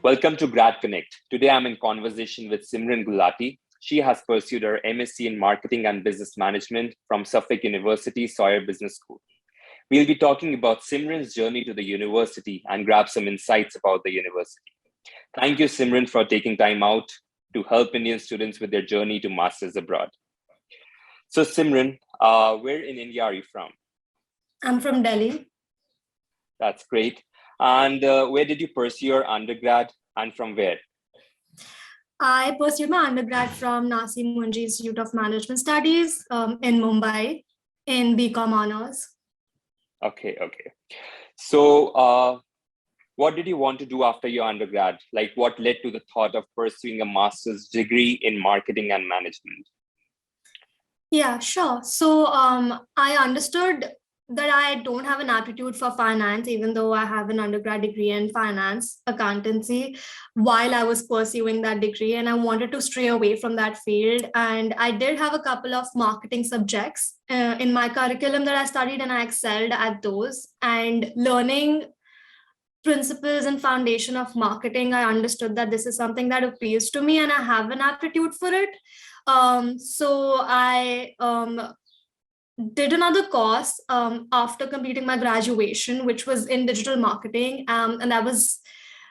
Welcome to Grad Connect. Today I'm in conversation with Simran Gulati. She has pursued her MSc in Marketing and Business Management from Suffolk University Sawyer Business School. We'll be talking about Simran's journey to the university and grab some insights about the university. Thank you, Simran, for taking time out to help Indian students with their journey to masters abroad. So Simran, where in India are you from? I'm from Delhi. That's great. And where did you pursue your undergrad and from where? I pursued my undergrad from Nasi Munji Institute of Management Studies in Mumbai in BCom honors. Okay. So what did you want to do after your undergrad? Like what led to the thought of pursuing a master's degree in marketing and management? Yeah, sure. So I understood that I don't have an aptitude for finance, even though I have an undergrad degree in finance, accountancy, while I was pursuing that degree. And I wanted to stray away from that field. And I did have a couple of marketing subjects in my curriculum that I studied, and I excelled at those. And learning principles and foundation of marketing, I understood that this is something that appeals to me and I have an aptitude for it. So I did another course after completing my graduation, which was in digital marketing. And that was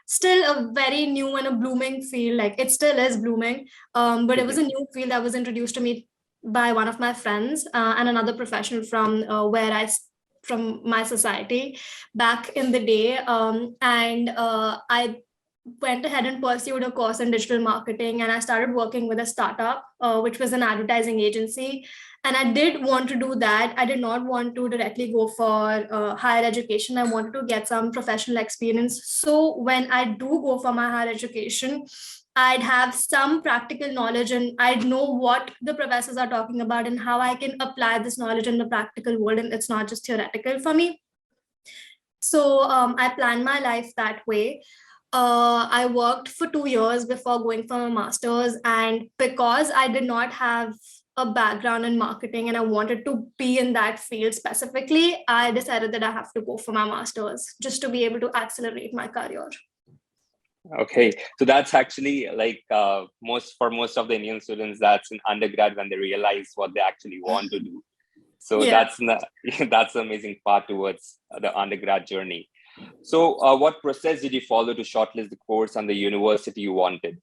still a very new and a blooming field. Like it still is blooming, but it was a new field that was introduced to me by one of my friends and another professional from from my society back in the day. I went ahead and pursued a course in digital marketing, and I started working with a startup, which was an advertising agency. And I did want to do that. I did not want to directly go for higher education. I wanted to get some professional experience. So when I do go for my higher education, I'd have some practical knowledge and I'd know what the professors are talking about and how I can apply this knowledge in the practical world. And it's not just theoretical for me. So I planned my life that way. I worked for 2 years before going for my master's. And because I did not have a background in marketing and I wanted to be in that field specifically, I decided that I have to go for my master's just to be able to accelerate my career. Okay, so that's actually like most of the Indian students, that's in undergrad when they realize what they actually want to do. So Yeah. that's the amazing part towards the undergrad journey. So what process did you follow to shortlist the course and the university you wanted?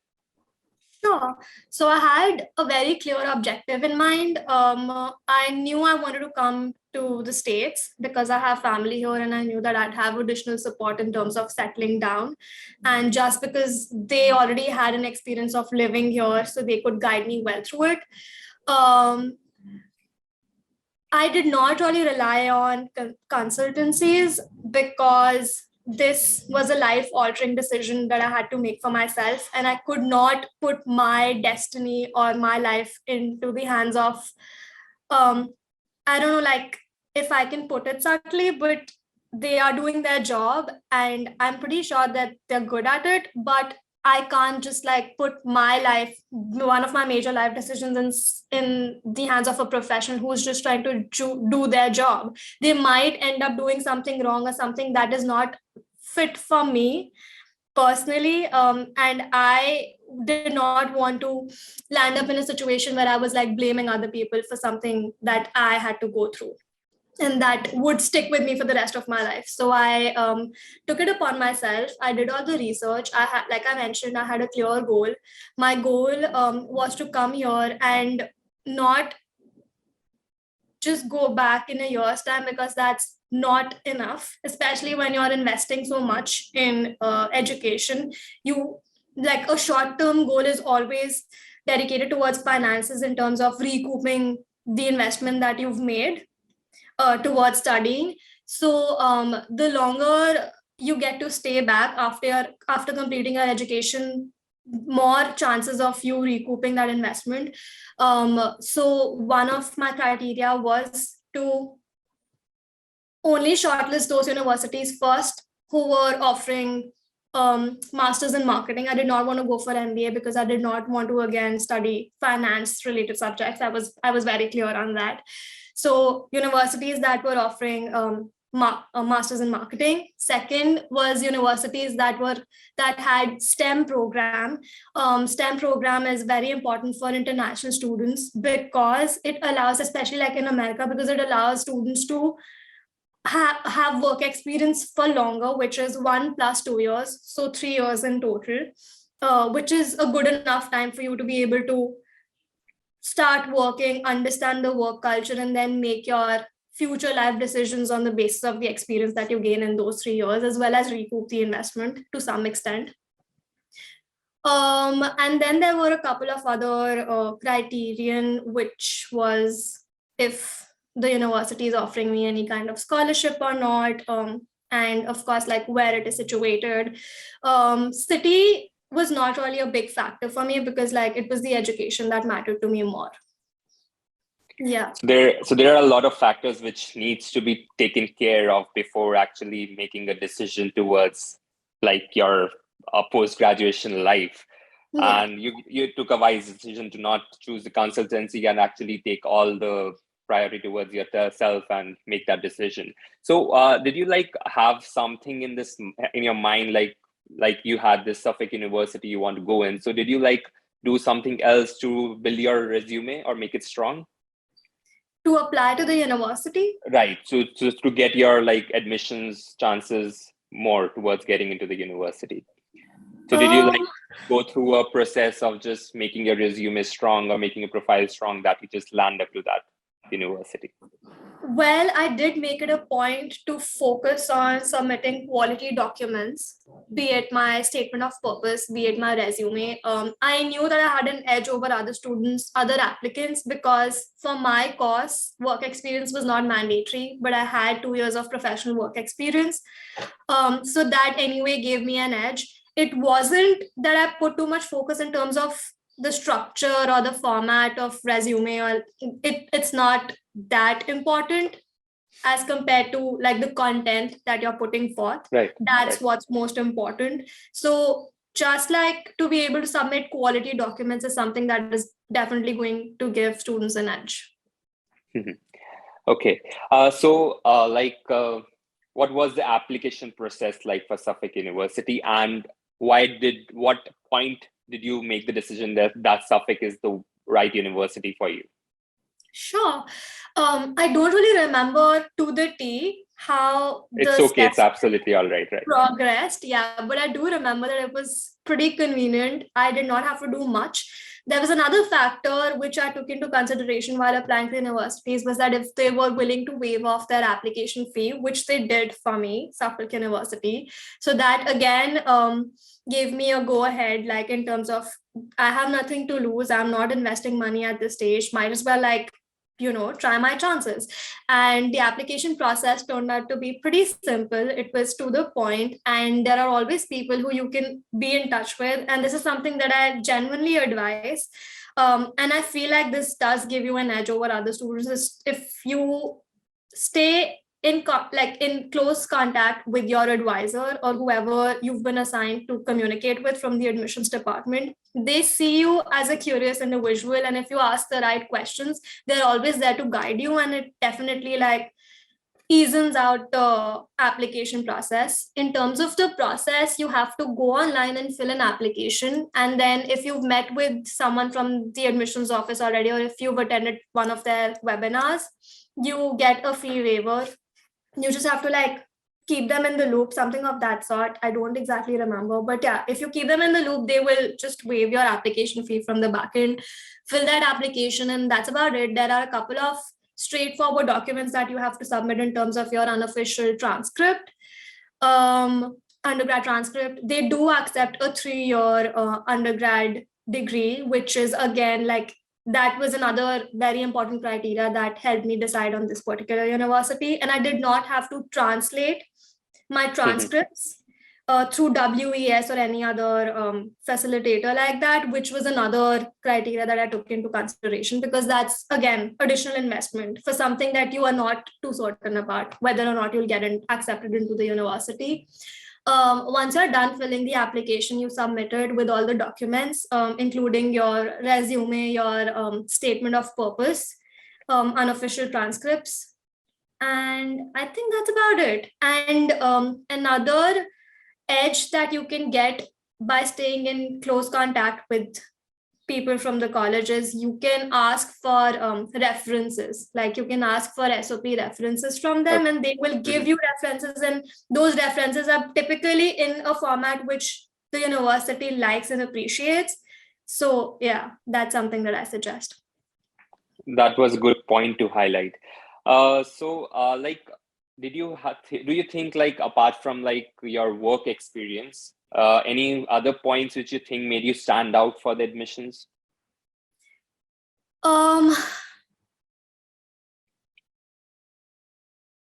Sure. So I had a very clear objective in mind. I knew I wanted to come to the States because I have family here, and I knew that I'd have additional support in terms of settling down. And just because they already had an experience of living here, so they could guide me well through it. I did not really rely on consultancies because this was a life-altering decision that I had to make for myself, and I could not put my destiny or my life into the hands of, I don't know, like if I can put it subtly, but they are doing their job, and I'm pretty sure that they're good at it, but I can't just like put my life, one of my major life decisions in the hands of a professional who's just trying to do their job. They might end up doing something wrong or something that is not fit for me personally. And I did not want to land up in a situation where I was like blaming other people for something that I had to go through and that would stick with me for the rest of my life. So I took it upon myself. I did all the research. I had, like I mentioned, I had a clear goal. My goal was to come here and not just go back in a year's time, because that's not enough, especially when you're investing so much in education. You like a short-term goal is always dedicated towards finances in terms of recouping the investment that you've made towards studying. So the longer you get to stay back after completing your education, more chances of you recouping that investment. So one of my criteria was to only shortlist those universities first who were offering masters in marketing. I did not want to go for MBA because I did not want to again study finance related subjects. I was very clear on that. So universities that were offering master's in marketing. Second was universities that had STEM program. STEM program is very important for international students because it allows, especially like in America, because it allows students to have work experience for longer, which is 1 + 2 years, so 3 years in total, which is a good enough time for you to be able to start working, understand the work culture, and then make your future life decisions on the basis of the experience that you gain in those 3 years, as well as recoup the investment to some extent. And then there were a couple of other criterion, which was if the university is offering me any kind of scholarship or not, and of course, like where it is situated. City was not really a big factor for me because like it was the education that mattered to me more. Yeah. So there are a lot of factors which needs to be taken care of before actually making a decision towards like your post-graduation life. Yeah. And you took a wise decision to not choose the consultancy and actually take all the priority towards yourself and make that decision. So did you like have something in your mind, like you had this Suffolk University you want to go in? So did you like do something else to build your resume or make it strong? To apply to the university? Right. So to get your like admissions chances more towards getting into the university. So did you like go through a process of just making your resume strong or making a profile strong that you just land up to that university? Well, I did make it a point to focus on submitting quality documents, be it my statement of purpose, be it my resume. I knew that I had an edge over other students, other applicants, because for my course, work experience was not mandatory, but I had 2 years of professional work experience. So that anyway gave me an edge. It wasn't that I put too much focus in terms of the structure or the format of resume, or it's not that important as compared to like the content that you're putting forth. Right. That's what's most important. So just like to be able to submit quality documents is something that is definitely going to give students an edge. Okay. What was the application process like for Suffolk University, and what point did you make the decision that Suffolk is the right university for you? Sure. I don't really remember to the T how it's absolutely all right. Progressed. Yeah, but I do remember that it was pretty convenient. I did not have to do much. There was another factor which I took into consideration while applying to universities, was that if they were willing to waive off their application fee, which they did for me, Suffolk University. So that again gave me a go ahead, like in terms of I have nothing to lose. I'm not investing money at this stage. Might as well try my chances. And the application process turned out to be pretty simple. It was to the point, and there are always people who you can be in touch with. And this is something that I genuinely advise. And I feel like this does give you an edge over other students if you stay in close contact with your advisor or whoever you've been assigned to communicate with from the admissions department. They see you as a curious individual, and if you ask the right questions, they're always there to guide you, and it definitely eases out the application process. In terms of the process, you have to go online and fill an application, and then if you've met with someone from the admissions office already, or if you've attended one of their webinars, you get a fee waiver. You just have to keep them in the loop, something of that sort. I don't exactly remember, but yeah, if you keep them in the loop, they will just waive your application fee from the back end. Fill that application, and that's about it. There are a couple of straightforward documents that you have to submit in terms of your unofficial transcript, undergrad transcript. They do accept a 3-year undergrad degree, which is again that was another very important criteria that helped me decide on this particular university. And I did not have to translate my transcripts through WES or any other facilitator like that, which was another criteria that I took into consideration, because that's, again, additional investment for something that you are not too certain about, whether or not you'll get accepted into the university. Once you're done filling the application, you submit it with all the documents, including your resume, your statement of purpose, unofficial transcripts. And I think that's about it. And another edge that you can get by staying in close contact with people from the colleges, you can ask for references. Like you can ask for SOP references from them, Okay. and they will give Mhm. you references. And those references are typically in a format which the university likes and appreciates. So yeah, that's something that I suggest. That was a good point to highlight. Like, do you think, like, apart from like your work experience, any other points which you think made you stand out for the admissions? Um,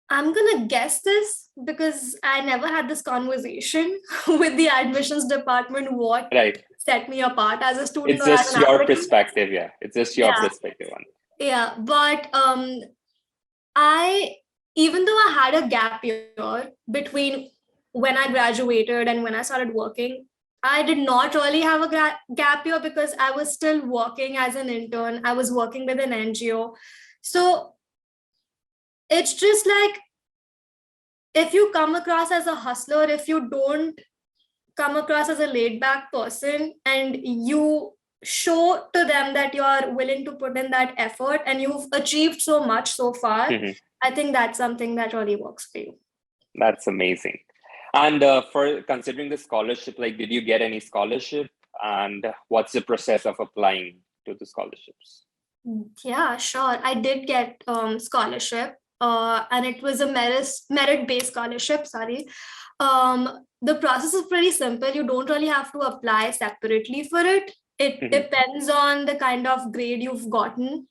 I'm gonna guess this because I never had this conversation with the admissions department. What Right. set me apart as a student It's or as just an your applicant? perspective, yeah. It's just your Yeah, perspective on it. yeah. But I, even though I had a gap year between when I graduated and when I started working, I did not really have a gap year because I was still working as an intern. I was working with an NGO. So it's just like, if you come across as a hustler, if you don't come across as a laid back person and you show to them that you are willing to put in that effort and you've achieved so much so far, Mhm. I think that's something that really works for you. That's amazing. And for considering the scholarship, like, did you get any scholarship? And what's the process of applying to the scholarships? Yeah, sure. I did get scholarship, and it was a merit based scholarship. Sorry. The process is pretty simple. You don't really have to apply separately for it. It Mhm. depends on the kind of grade you've gotten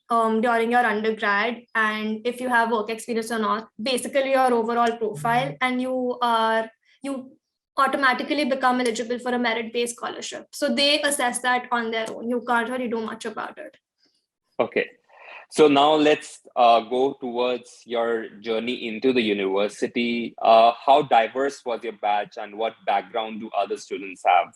during your undergrad and if you have work experience or not. Basically, your overall profile, and you automatically become eligible for a merit based scholarship. So they assess that on their own. You can't really do much about it. Okay. So now let's go towards your journey into the university. How diverse was your batch and what background do other students have?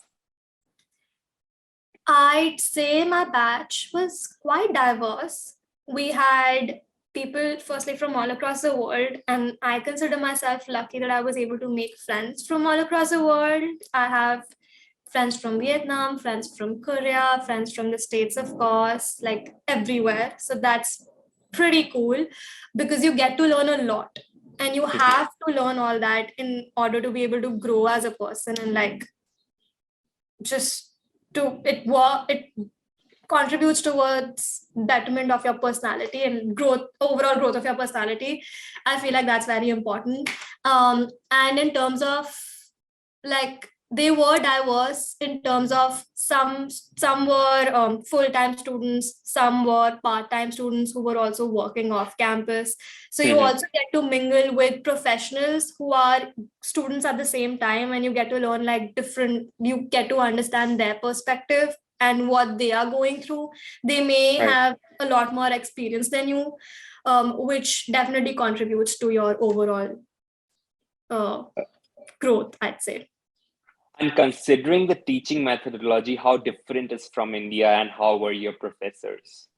I'd say my batch was quite diverse. We had people, firstly, from all across the world, and I consider myself lucky that I was able to make friends from all across the world. I have friends from Vietnam, friends from Korea, friends from the States, of course, like everywhere. So that's pretty cool because you get to learn a lot. And you Mhm. have to learn all that in order to be able to grow as a person and like just to it contributes towards betterment of your personality and overall growth of your personality. I feel like that's very important. And in terms of like, they were diverse in terms of some were full-time students, some were part-time students who were also working off campus. So you Mhm. also get to mingle with professionals who are students at the same time, and you get to learn like different, you get to understand their perspective and what they are going through. They may Right. have a lot more experience than you, which definitely contributes to your overall uh, growth, I'd say. And considering the teaching methodology, how different is from India and how were your professors?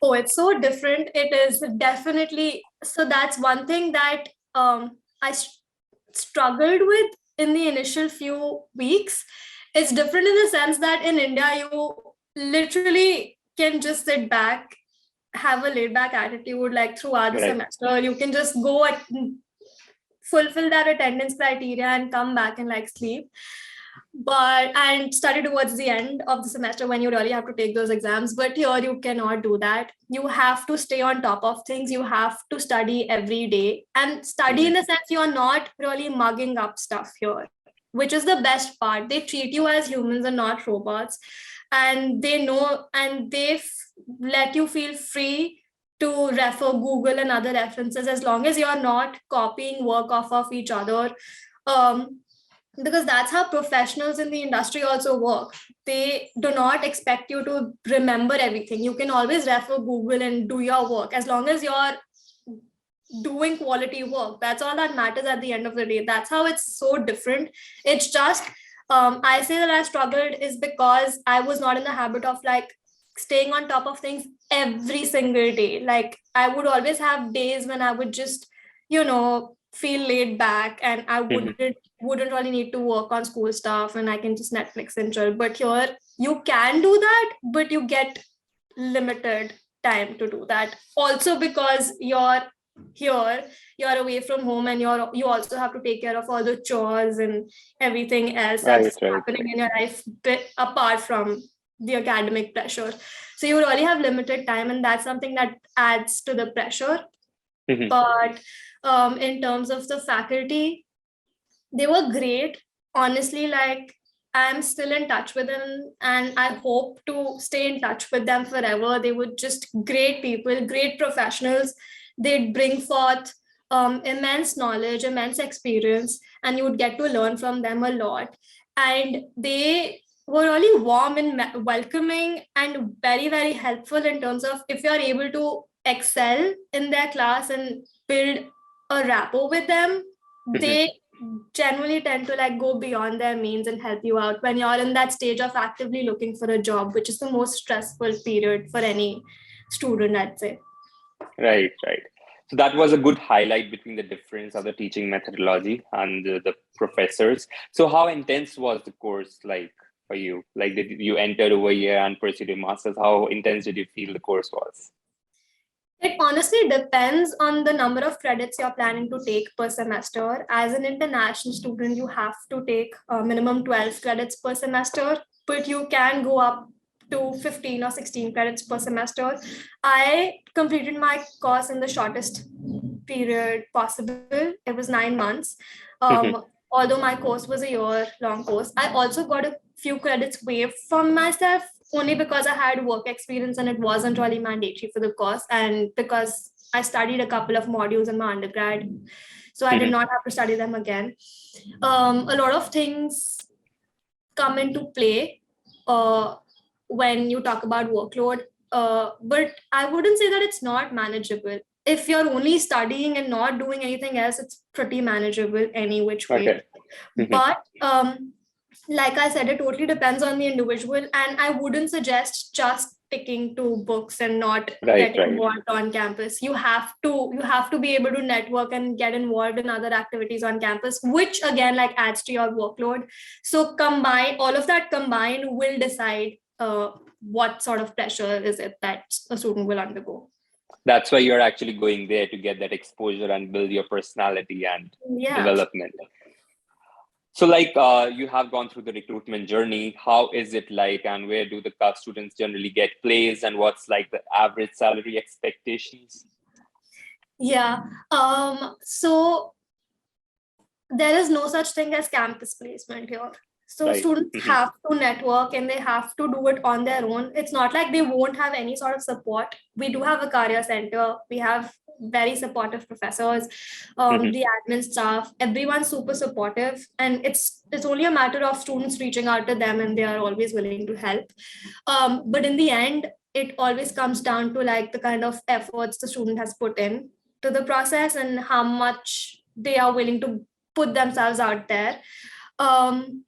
Oh, it's so different. It is definitely, so that's one thing that I struggled with in the initial few weeks. It's different in the sense that in India, you literally can just sit back, have a laid back attitude like throughout the Right. semester. You can just go at fulfill that attendance criteria and come back and like sleep, but and study towards the end of the semester when you really have to take those exams. But here you cannot do that. You have to stay on top of things. You have to study every day, and study Mhm. in the sense you are not really mugging up stuff here, which is the best part. They treat you as humans and not robots, and they know, and let you feel free to refer Google and other references as long as you're not copying work off of each other. um, because that's how professionals in the industry also work. They do not expect you to remember everything. You can always refer Google and do your work as long as you're doing quality work. That's all that matters at the end of the day. That's how it's so different. It's just I say that I struggled is because I was not in the habit of like staying on top of things every single day. Like I would always have days when I would just feel laid back, and I Mhm. wouldn't really need to work on school stuff, and I can just Netflix and chill. But here you can do that, but you get limited time to do that. Also because you're here, you're away from home, and you also have to take care of all the chores and everything else Right, that's right, happening right. in your life apart from the academic pressure. So you really have limited time, and that's something that adds to the pressure. Mhm. But in terms of the faculty, they were great. Honestly, like, I'm still in touch with them, and I hope to stay in touch with them forever. They were just great people, great professionals. They'd bring forth immense knowledge, immense experience, and you would get to learn from them a lot. And they were really warm and welcoming and very, very helpful in terms of if you're able to excel in their class and build a rapport with them, Mhm. they generally tend to like go beyond their means and help you out when you're in that stage of actively looking for a job, which is the most stressful period for any student, I'd say. Right, right. So that was a good highlight between the difference of the teaching methodology and the professors. So how intense was the course like for you? Like, did you enter over here and pursue your master's? How intense did you feel the course was? It honestly depends on the number of credits you're planning to take per semester. As an international student, you have to take minimum 12 credits per semester, but you can go up to 15 or 16 credits per semester. I completed my course in the shortest period possible. It was 9 months. Mhm. Although my course was a year long course, I also got a few credits waived from myself only because I had work experience and it wasn't really mandatory for the course, and because I studied a couple of modules in my undergrad, so I did Mhm. not have to study them again. A lot of things come into play uh, when you talk about workload, but I wouldn't say that it's not manageable. If you're only studying and not doing anything else, it's pretty manageable any which way. Okay. Mhm. But like I said, it totally depends on the individual, and I wouldn't suggest just sticking to books and not Right, getting right. involved on campus. You have to be able to network and get involved in other activities on campus, which again like adds to your workload. So combine all of that combined will decide what sort of pressure is it that a student will undergo. That's why you're actually going there to get that exposure and build your personality and Yeah. development. So, like, you have gone through the recruitment journey. How is it like, and where do the students generally get placed, and what's like the average salary expectations? Yeah. So there is no such thing as campus placement here. So Right. students Mhm. have to network and they have to do it on their own. It's not like they won't have any sort of support. We do have a career center. We have very supportive professors, Mhm. the admin staff. Everyone's super supportive, and it's only a matter of students reaching out to them, and they are always willing to help. But in the end, it always comes down to like the kind of efforts the student has put in to the process and how much they are willing to put themselves out there. Um,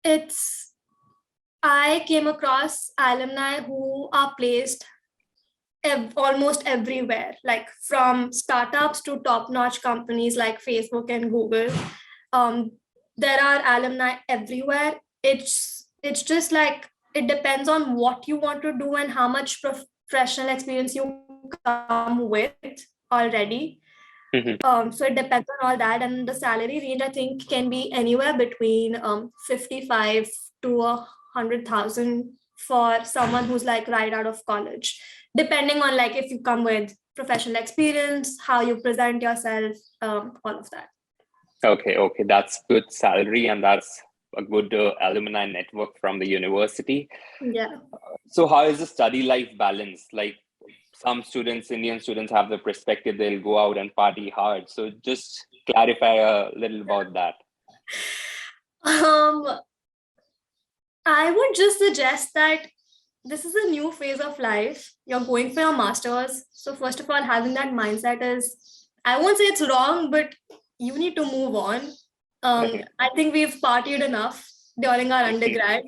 it's I came across alumni who are placed almost everywhere, like from startups to top-notch companies like Facebook and Google. Um, there are alumni everywhere. It's just like it depends on what you want to do and how much professional experience you come with already. Mhm. So it depends on all that, and the salary range I think can be anywhere between 55 to 100,000 for someone who's like right out of college, depending on like if you come with professional experience, how you present yourself, all of that. Okay, okay, that's good salary, and that's a good alumni network from the university. Yeah. So, how is the study life balance? Like, some students, Indian students, have the perspective they'll go out and party hard. So, just clarify a little about that. Um, I would just suggest that this is a new phase of life. You're going for your masters. So, first of all, having that mindset is, I won't say it's wrong, but you need to move on. I think we've partied enough during our undergrad.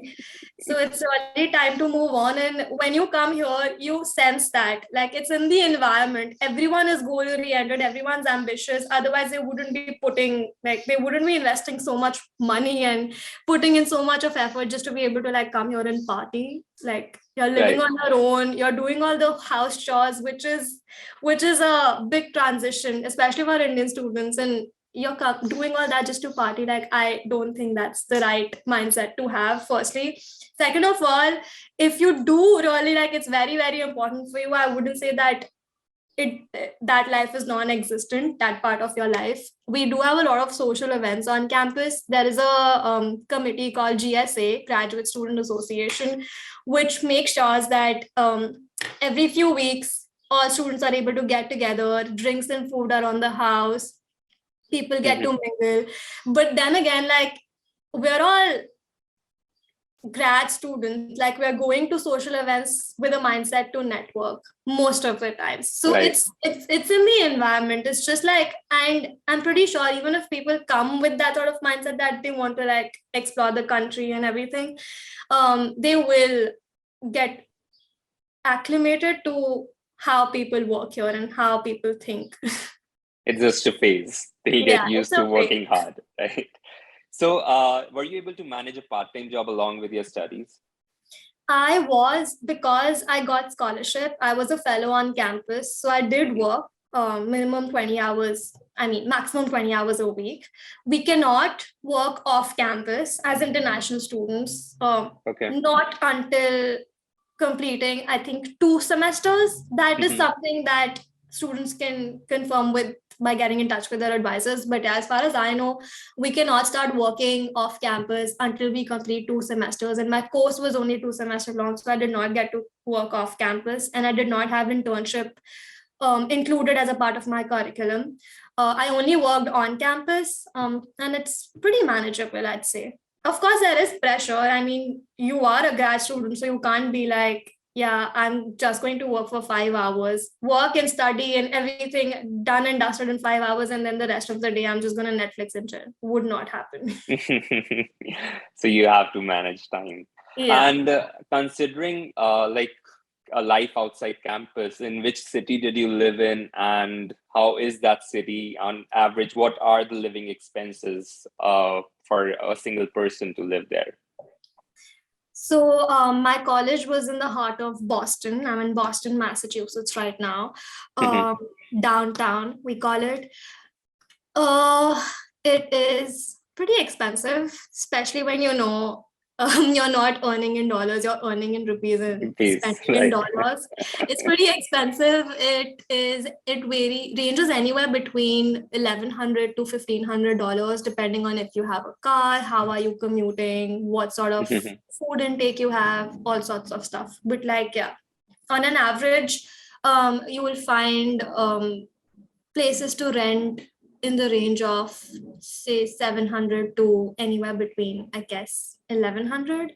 So it's already time to move on. And when you come here, you sense that like it's in the environment. Everyone is goal oriented, everyone's ambitious. Otherwise, they wouldn't be they wouldn't be investing so much money and putting in so much of effort just to be able to like come here and party. Like you're living Right. on your own, you're doing all the house chores, which is a big transition, especially for Indian students. And you're doing all that just to party. Like I don't think that's the right mindset to have, firstly. Second of all, if you do really like it's very, very important for you, I wouldn't say that that life is non-existent, that part of your life. We do have a lot of social events on campus. There is a committee called GSA, Graduate Student Association, which makes sure that every few weeks all students are able to get together, drinks and food are on the house, people get to mingle. But then again, like we're all grad students, like we're going to social events with a mindset to network most of the time. So Right. it's in the environment. It's just like, and I'm pretty sure even if people come with that sort of mindset that they want to like explore the country and everything, they will get acclimated to how people work here and how people think. It's just a phase. They'll Yeah, get it's used to okay. working hard, right? So, were you able to manage a part-time job along with your studies? I was, because I got scholarship. I was a fellow on campus, so I did work minimum 20 hours. I mean, maximum 20 hours a week. We cannot work off campus as international students, Okay. not until completing, I think, 2 semesters. That is something that students can confirm with by getting in touch with their advisors. But as far as I know, we cannot start working off campus until we complete 2 semesters. And my course was only 2 semesters long, so I did not get to work off campus, and I did not have internship included as a part of my curriculum. I only worked on campus, and it's pretty manageable, I'd say. Of course, there is pressure. I mean, you are a grad student, so you can't be like, yeah, I'm just going to work for 5 hours, work and study and everything done and dusted in 5 hours, and then the rest of the day I'm just going to Netflix and chill. Would not happen. So you have to manage time. Yeah. And considering like a life outside campus, in which city did you live in, and how is that city on average? What are the living expenses for a single person to live there? So my college was in the heart of Boston. I'm in Boston, Massachusetts right now. Um, Downtown, we call it. Uh, it is pretty expensive, especially when you know you're not earning in dollars, you're earning in rupees and Please, spending in right. dollars. It's pretty expensive. It ranges anywhere between 1,100 to $1,500, depending on if you have a car, how are you commuting, what sort of food intake you have, all sorts of stuff. But like, yeah, on an average, you will find places to rent in the range of say 700 to anywhere between, I guess, 1,100.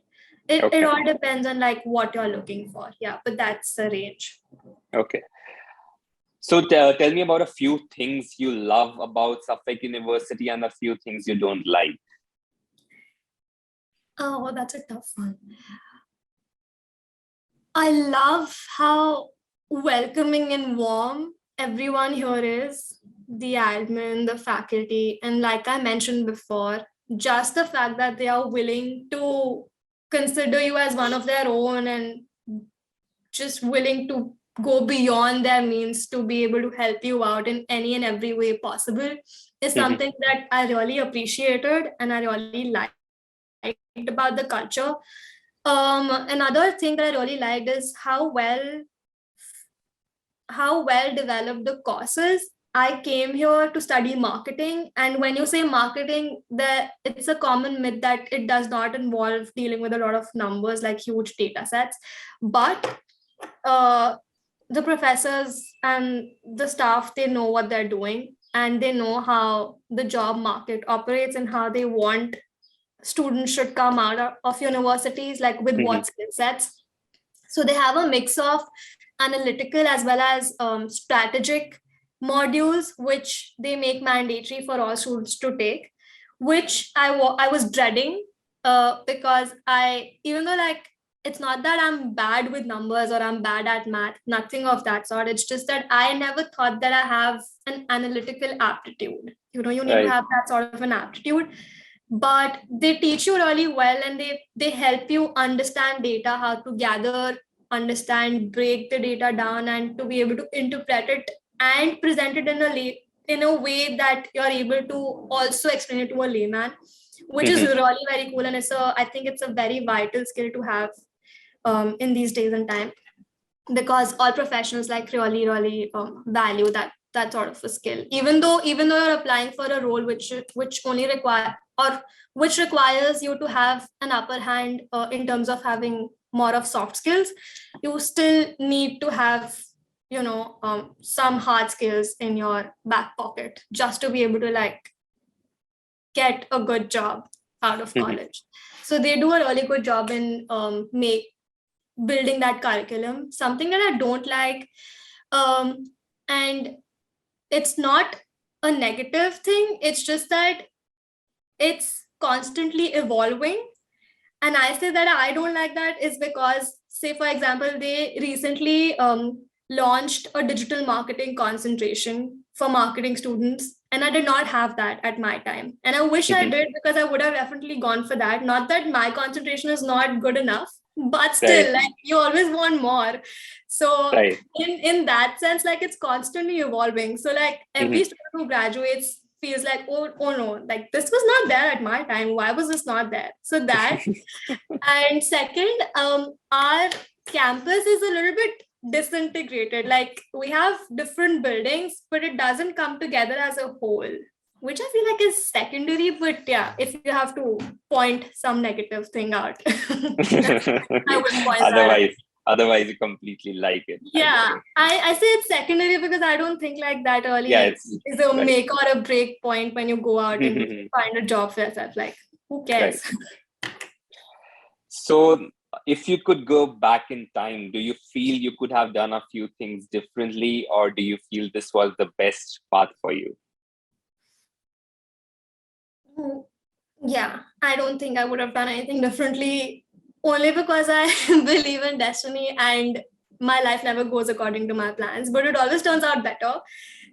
It Okay. all depends on like what you're looking for. Yeah, but that's the range. Okay. So tell me about a few things you love about Suffolk University and a few things you don't like. Oh, that's a tough one. I love how welcoming and warm everyone here is, the admin, the faculty. And like I mentioned before, just the fact that they are willing to consider you as one of their own and just willing to go beyond their means to be able to help you out in any and every way possible is something that I really appreciated and I really liked about the culture. Another thing that I really liked is how well developed the courses. I came here to study marketing, and when you say marketing, it's a common myth that it does not involve dealing with a lot of numbers like huge data sets. But uh, the professors and the staff, they know what they're doing, and they know how the job market operates and how they want students should come out of universities, like with what skill sets. So they have a mix of analytical as well as strategic modules, which they make mandatory for all students to take, which I was dreading because even though like it's not that I'm bad with numbers or I'm bad at math, nothing of that sort. It's just that I never thought that I have an analytical aptitude. You need to Right. have that sort of an aptitude, but they teach you really well, and they help you understand data, how to gather, understand, break the data down, and to be able to interpret it and present it in a way that you're able to also explain it to a layman, which is really very cool. And I think it's a very vital skill to have in these days and time, because all professionals like really value that sort of a skill, even though you're applying for a role which only require, or which requires you to have an upper hand in terms of having more of soft skills. You still need to have some hard skills in your back pocket just to be able to like get a good job out of college. So they do a really good job in building that curriculum. Something that I don't like, and it's not a negative thing, it's just that it's constantly evolving. And I say that I don't like that is because, say for example, they recently launched a digital marketing concentration for marketing students, and I did not have that at my time, and I wish I did, because I would have definitely gone for that. Not that my concentration is not good enough, but still, Right. like, you always want more. So Right. in that sense, like, it's constantly evolving. So like every student who graduates feels like, oh no, like this was not there at my time, why was this not there? So that. And second, our campus is a little bit disintegrated. Like, we have different buildings, but it doesn't come together as a whole, which I feel like is secondary. But yeah, if you have to point some negative thing out, I would point that out. Otherwise you completely like it. Yeah, I say it's secondary because I don't think like that early Yeah, it's is a right. make or a break point when you go out and find a job for yourself. Like, who cares? Right. So if you could go back in time, do you feel you could have done a few things differently, or do you feel this was the best path for you? Yeah, I don't think I would have done anything differently, only because I believe in destiny and my life never goes according to my plans, but it always turns out better. Right.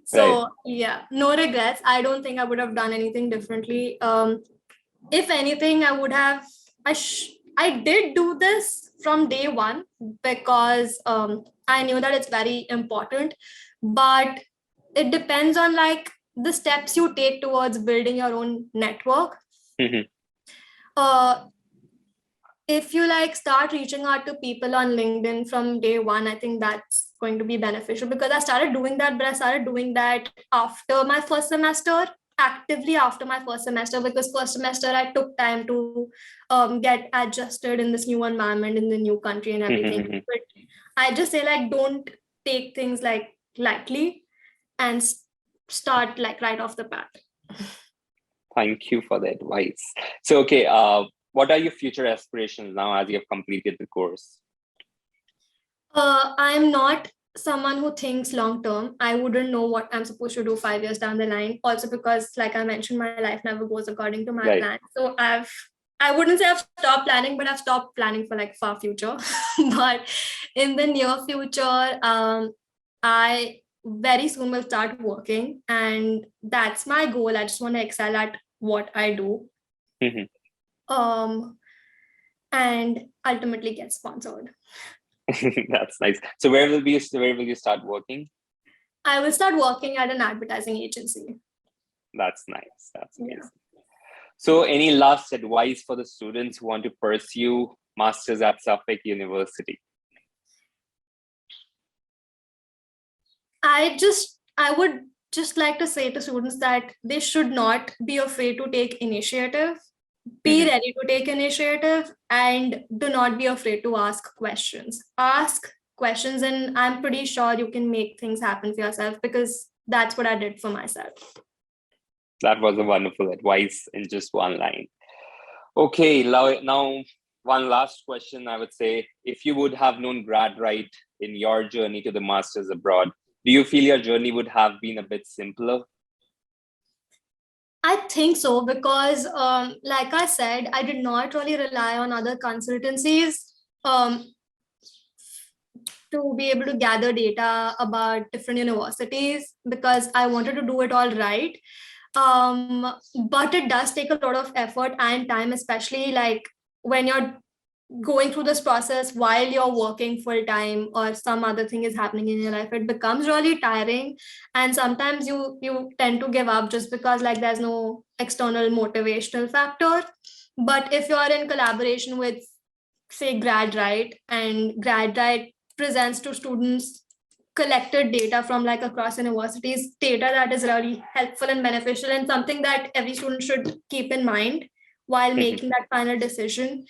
So yeah, no regrets. I don't think I would have done anything differently. If anything, I did do this from day one because I knew that it's very important, but it depends on like the steps you take towards building your own network. uh, if you like start reaching out to people on LinkedIn from day one, I think that's going to be beneficial, because I started doing that, but I started doing that after my first semester, actively after my first semester, because first semester I took time to get adjusted in this new environment, in the new country and everything. But I just say, like, don't take things like lightly and start like right off the bat. Thank you for the advice. So, okay, what are your future aspirations now as you have completed the course? I'm not someone who thinks long term. I wouldn't know what I'm supposed to do 5 years down the line. Also, because, like I mentioned, my life never goes according to my plan. So I wouldn't say I've stopped planning, but I've stopped planning for like far future. But in the near future, I very soon will start working, and that's my goal. I just want to excel at what I do. And ultimately get sponsored. That's nice. So where will you start working? I will start working at an advertising agency. That's nice. That's amazing. Yeah. So any last advice for the students who want to pursue masters at Suffolk University? I would just like to say to students that they should not be afraid to take initiative. Be ready to take initiative, and do not be afraid to ask questions. Ask questions, and I'm pretty sure you can make things happen for yourself, because that's what I did for myself. That was a wonderful advice in just one line. Okay, now one last question. I would say, if you would have known GradRight in your journey to the masters abroad, do you feel your journey would have been a bit simpler? I think so because, like I said, I did not really rely on other consultancies um, to be able to gather data about different universities because I wanted to do it all right. But it does take a lot of effort and time, especially like when you're going through this process while you're working full time or some other thing is happening in your life. It becomes really tiring, and sometimes you tend to give up just because like there's no external motivational factor. But if you're in collaboration with, say, GradRight, and GradRight presents to students collected data from like across universities, data that is really helpful and beneficial and something that every student should keep in mind while making that final decision.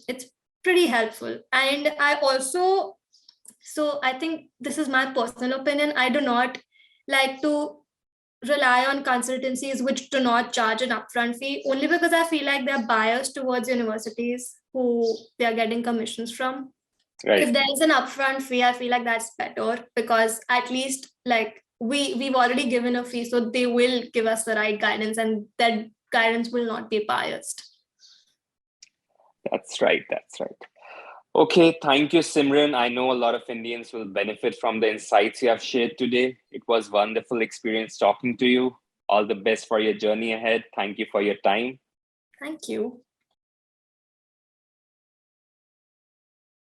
It's pretty helpful. And I also, so I think this is my personal opinion, I do not like to rely on consultancies which do not charge an upfront fee, only because I feel like they're biased towards universities who they are getting commissions from. Right. If there is an upfront fee, I feel like that's better because at least like we've already given a fee, so they will give us the right guidance, and that guidance will not be biased. That's right. That's right. Okay, thank you, Simran. I know a lot of Indians will benefit from the insights you have shared today. It was wonderful experience talking to you. All the best for your journey ahead. Thank you for your time. Thank you.